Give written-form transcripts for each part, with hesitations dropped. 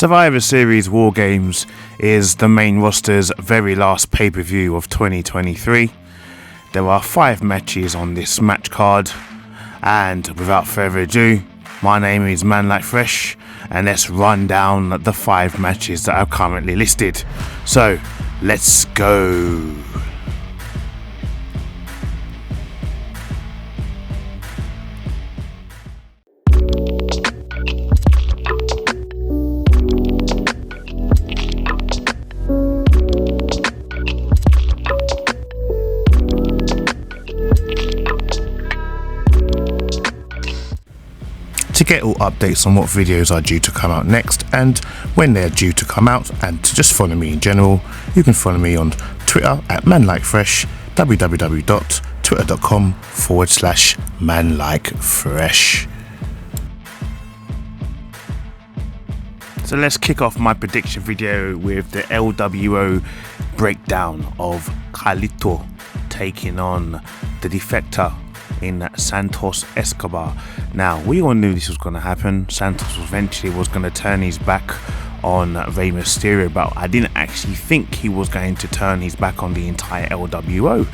Survivor Series Wargames is the main roster's very last pay-per-view of 2023. There are 5 matches on this match card, and without further ado, my name is Manlykefresh, and let's run down the 5 matches that are currently listed. So, let's go! To get all updates on what videos are due to come out next and when they're due to come out, and to just follow me in general, you can follow me on Twitter at Manlykefresh, www.twitter.com/Manlykefresh. So let's kick off my prediction video with the LWO breakdown of Carlito taking on the defector in Santos Escobar. Now, we all knew this was going to happen. Santos eventually was going to turn his back on Rey Mysterio, but I didn't actually think he was going to turn his back on the entire LWO.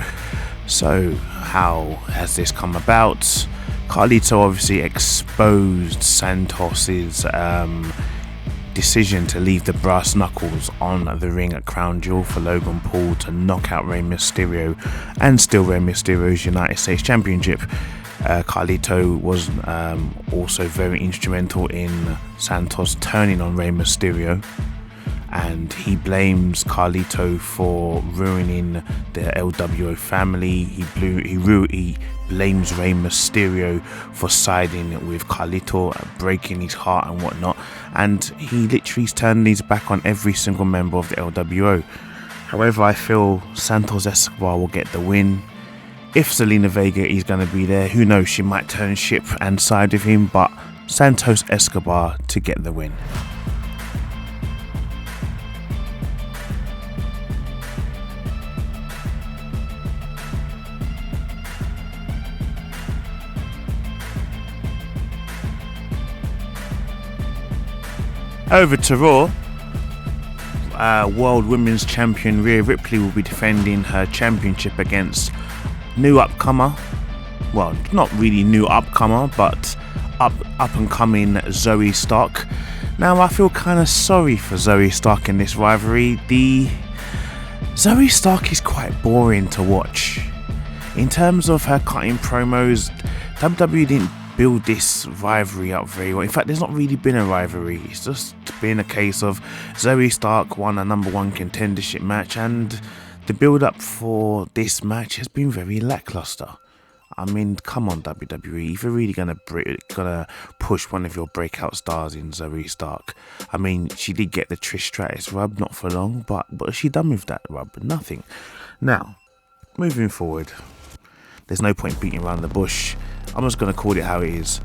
So how has this come about? Carlito obviously exposed Santos's decision to leave the brass knuckles on the ring at Crown Jewel for Logan Paul to knock out Rey Mysterio and steal Rey Mysterio's United States Championship. Carlito was also very instrumental in Santos turning on Rey Mysterio, and he blames Carlito for ruining the LWO family. He blames Rey Mysterio for siding with Carlito, breaking his heart and whatnot, and he literally turned his back on every single member of the LWO. However, I feel Santos Escobar will get the win. If Zelina Vega is going to be there, who knows, she might turn ship and side with him, but Santos Escobar to get the win. Over to Raw, World Women's Champion Rhea Ripley will be defending her championship against new upcomer, well, not really new upcomer, but up and coming Zoey Stark. Now, I feel kind of sorry for Zoey Stark in this rivalry. Zoey Stark is quite boring to watch. In terms of her cutting promos, WWE didn't build this rivalry up very well. In fact, there's not really been a rivalry. It's just been a case of Zoey Stark won a #1 contendership match, and the build up for this match has been very lackluster. I mean, come on, WWE, if you're really gonna push one of your breakout stars in Zoey Stark. I mean, she did get the Trish Stratus rub, not for long, but what has she done with that rub? Nothing. Now, moving forward, there's no point beating around the bush. I'm just going to call it how it is.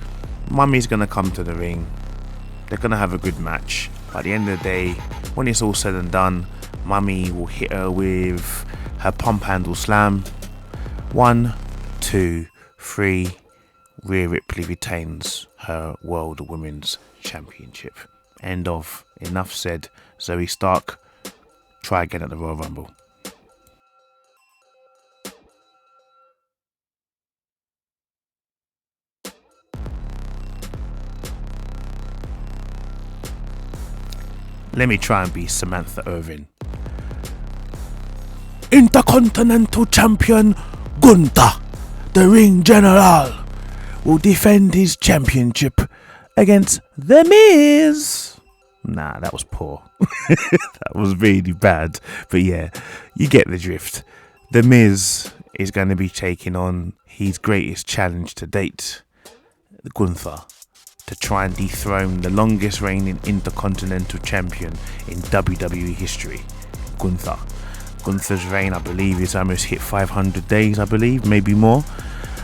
Mummy's going to come to the ring. They're going to have a good match. At the end of the day, when it's all said and done, Mummy will hit her with her pump handle slam. 1, 2, 3. Rhea Ripley retains her World Women's Championship. End of. Enough said. Zoey Stark, try again at the Royal Rumble. Let me try and be Samantha Irvin. Intercontinental Champion Gunther, the Ring General, will defend his championship against The Miz. Nah, that was poor. That was really bad. But yeah, you get the drift. The Miz is going to be taking on his greatest challenge to date, Gunther, to try and dethrone the longest reigning Intercontinental Champion in WWE history, Gunther. Gunther's reign, I believe, is almost hit 500 days, I believe, maybe more.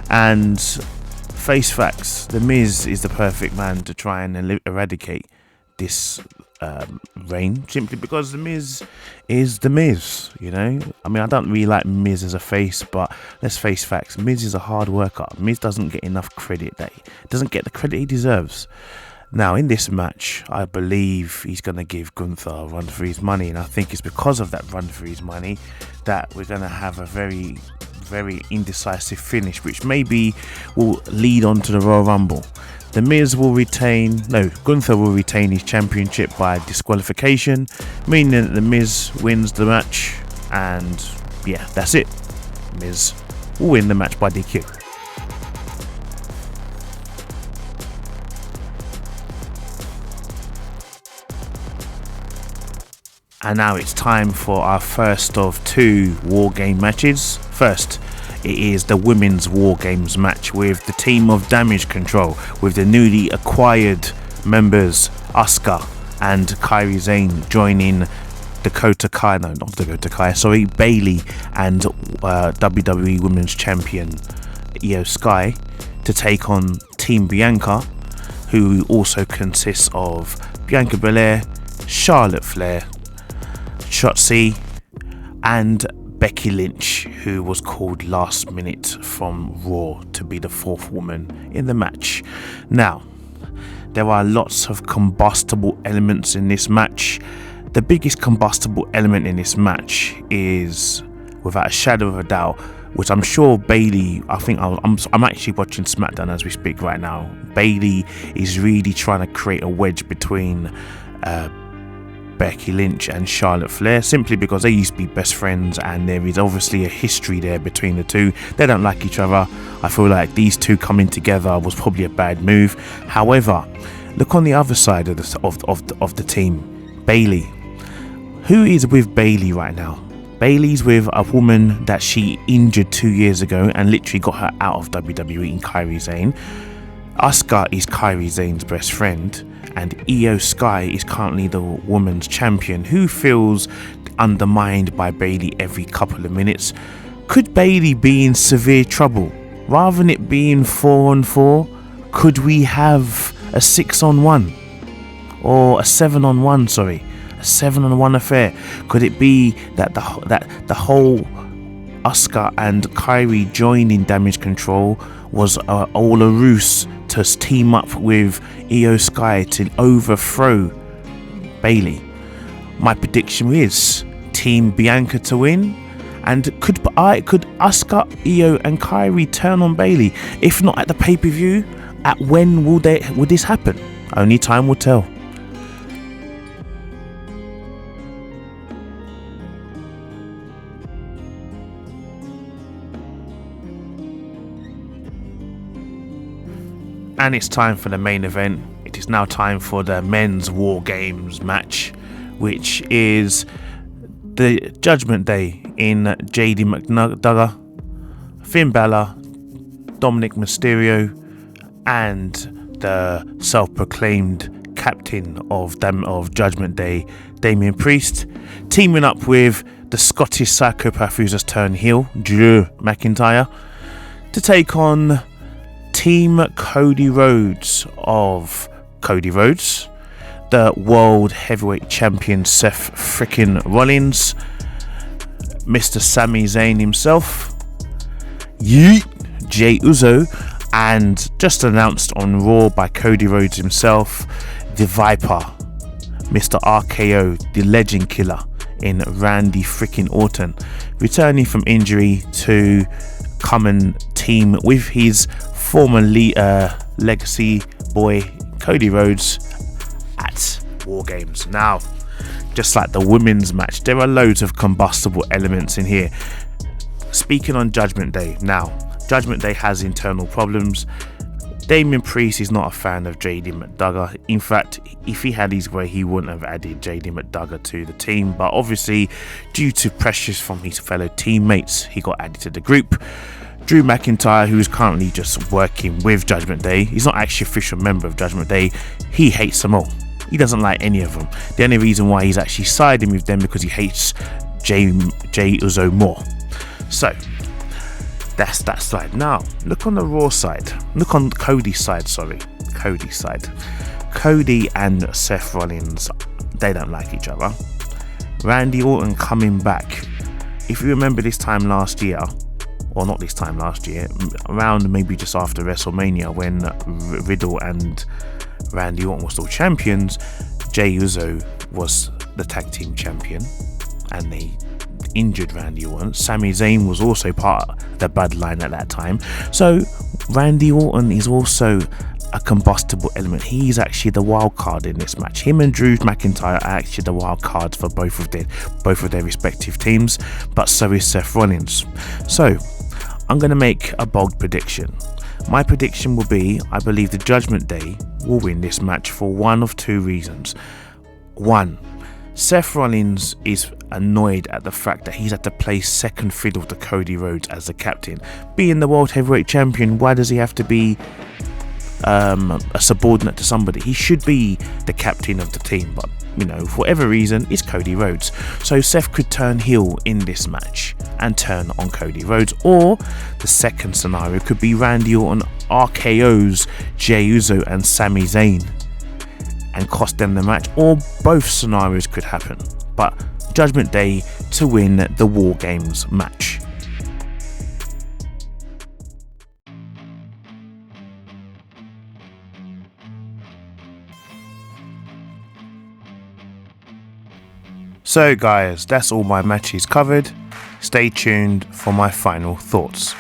And face facts, The Miz is the perfect man to try and eradicate this reign, simply because The Miz is The Miz, you know. I mean, I don't really like Miz as a face, but let's face facts, Miz is a hard worker. Miz doesn't get enough credit, doesn't get the credit he deserves. Now, in this match, I believe he's going to give Gunther a run for his money, and I think it's because of that run for his money that we're going to have a very, very indecisive finish, which maybe will lead on to the Royal Rumble. Gunther will retain his championship by disqualification, meaning that The Miz wins the match, and yeah, that's it. Miz will win the match by DQ. And now it's time for our first of two War Game matches. First, it is the Women's War Games match with the team of Damage Control, with the newly acquired members Asuka and Kairi Sane joining Bayley and WWE Women's Champion Io Sky to take on Team Bianca, who also consists of Bianca Belair, Charlotte Flair, Shotzi and Becky Lynch, who was called last minute from Raw to be the fourth woman in the match. Now, there are lots of combustible elements in this match. The biggest combustible element in this match is, without a shadow of a doubt, which I'm sure Bayley, I'm actually watching SmackDown as we speak right now. Bayley is really trying to create a wedge between Becky Lynch and Charlotte Flair, simply because they used to be best friends and there is obviously a history there between the two. They don't like each other. I feel like these two coming together was probably a bad move. However, look on the other side of the team, Bayley. Who is with Bayley right now? Bayley's with a woman that she injured 2 years ago and literally got her out of WWE in Kairi Sane. Asuka is Kairi Sane's best friend, and Io Sky is currently the women's champion, who feels undermined by Bayley every couple of minutes. Could Bayley be in severe trouble? Rather than it being 4-on-4, could we have a 6-on-1 or a 7-on-1? Sorry, a 7-on-1 affair. Could it be that the whole Asuka and Kairi joining Damage Control was all a ruse to team up with Io Sky to overthrow Bayley? My prediction is Team Bianca to win, and could Asuka, Io and Kairi turn on Bayley? If not at the pay-per-view, at when will this happen? Only time will tell. And it's time for the main event. It is now time for the Men's War Games match, which is the Judgment Day in JD McDougall, Finn Balor, Dominic Mysterio, and the self-proclaimed captain of Judgment Day, Damian Priest, teaming up with the Scottish psychopath who's just turned heel, Drew McIntyre, to take on Team Cody Rhodes of Cody Rhodes, the World Heavyweight Champion Seth frickin' Rollins, Mr. Sami Zayn himself, Jey Uso, and just announced on Raw by Cody Rhodes himself, the Viper, Mr. RKO, the Legend Killer in Randy frickin' Orton, returning from injury to come and team with his former legacy boy Cody Rhodes at War Games. Now, just like the women's match, there are loads of combustible elements in here. Speaking on Judgment Day, now Judgment Day has internal problems. Damian Priest is not a fan of JD McDougall. In fact, if he had his way, he wouldn't have added JD McDougall to the team, but obviously due to pressures from his fellow teammates, he got added to the group. Drew McIntyre, who is currently just working with Judgment Day, he's not actually an official member of Judgment Day. He hates them all. He doesn't like any of them. The only reason why he's actually siding with them because he hates Jey Uso more. So that's that side. Now look on the Raw side. Look on Cody's side. Cody's side. Cody and Seth Rollins, they don't like each other. Randy Orton coming back. If you remember this time last year, well, not this time last year, around maybe just after WrestleMania when Riddle and Randy Orton were still champions. Jey Uso was the tag team champion and they injured Randy Orton. Sami Zayn was also part of the bloodline at that time. So Randy Orton is also a combustible element. He's actually the wild card in this match. Him and Drew McIntyre are actually the wild cards for both of their respective teams, but so is Seth Rollins. So I'm going to make a bold prediction. My prediction will be, I believe the Judgment Day will win this match for one of two reasons. One, Seth Rollins is annoyed at the fact that he's had to play second fiddle to Cody Rhodes as the captain. Being the World Heavyweight Champion, why does he have to be a subordinate to somebody? He should be the captain of the team, but for whatever reason, it's Cody Rhodes. So Seth could turn heel in this match and turn on Cody Rhodes, or the second scenario could be Randy Orton RKO's Jey Uso and Sami Zayn and cost them the match, or both scenarios could happen. But Judgment Day to win the War Games match. So guys, that's all my matches covered. Stay tuned for my final thoughts.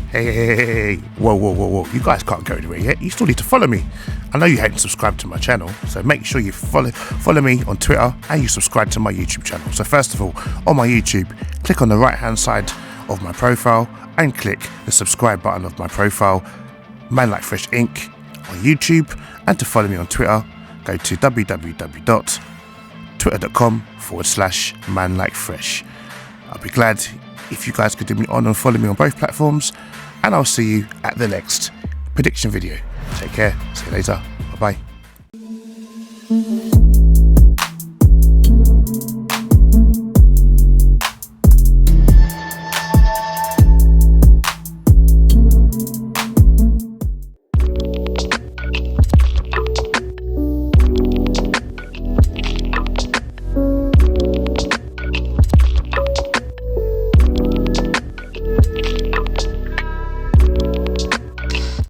Hey, whoa, you guys can't go anywhere yet. You still need to follow me. I know you hadn't subscribed to my channel, so make sure you follow me on Twitter and you subscribe to my YouTube channel. So first of all, on my YouTube, click on the right hand side of my profile and click the subscribe button of my profile, Manlykefresh.INC on YouTube. And to follow me on Twitter, go to www.twitter.com/manlykefresh. I'll be glad if you guys could do me on and follow me on both platforms, and I'll see you at the next prediction video. Take care, see you later, bye bye.